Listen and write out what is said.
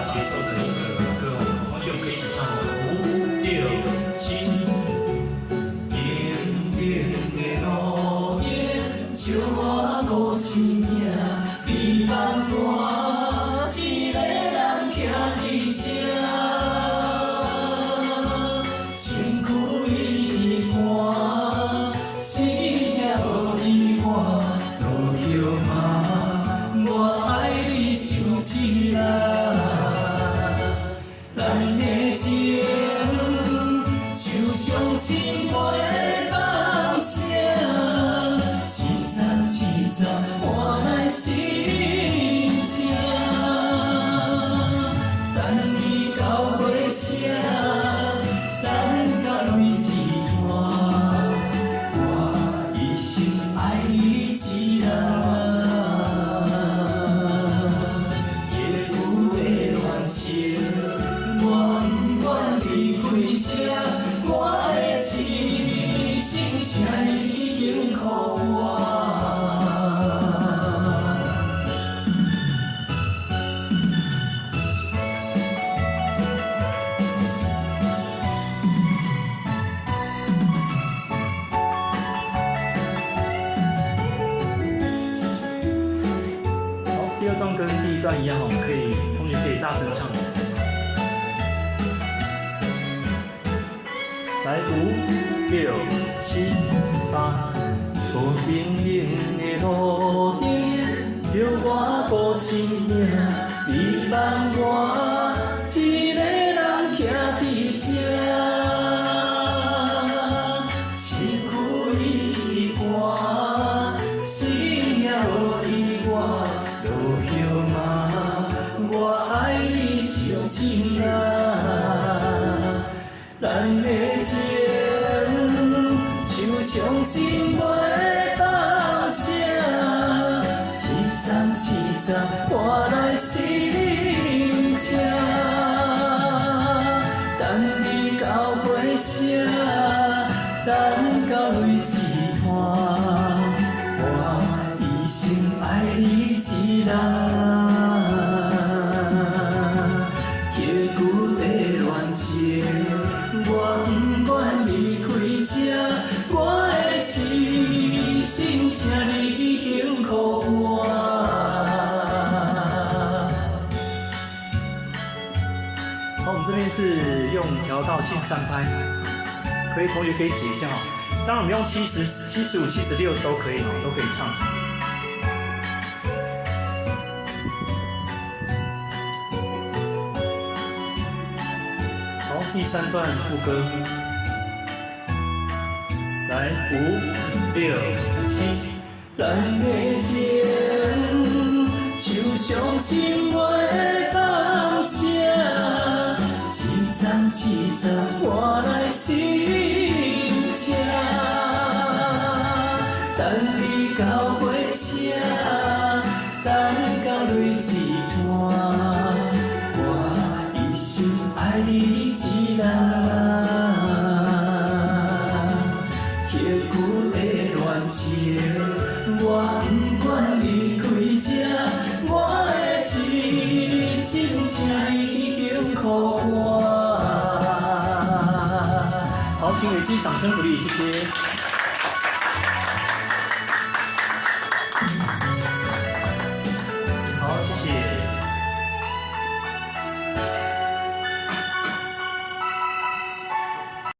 节奏的一个歌，同学们可以一起唱5、6、7。平平的路沿，照我故事行，美梦伴，一个人徛伫这，身躯已寒，生命无依我，落叶嘛，我爱你想起来。咱的情就像深杯放车，一站一站换来心情。等你到月城，等到泪一段，我一生爱你一人。夜雨的恋情。我不愿离开这，我的痴心请你幸福我。好，第二段跟第一段一样，我们同学可以大声唱。来5、6、7、8，无平静的路顶，照我孤身行，美梦我一个人徛伫这，身躯已寒，生命无依我，落叶嘛，我爱你想起来。咱的情就像深杯放车，一站一站换来心情。等你到月城，等到泪一段，我一生爱你一人。夜雨的恋情。我不愿离开这，我的痴心请你幸福我。好，我们这边是用调到73拍，同学可以写一下哦。当然，我们用70、75、76都可以哦，都可以唱。第3段副歌，来5、6、7。咱的情就像深杯放车，一站一站换来心情。等你到月城，等到泪一段。爱你一人，夜雨的恋情，我不愿离开这，我的痴心请你幸福我。好，请给自己掌声鼓励，谢谢。好，谢谢。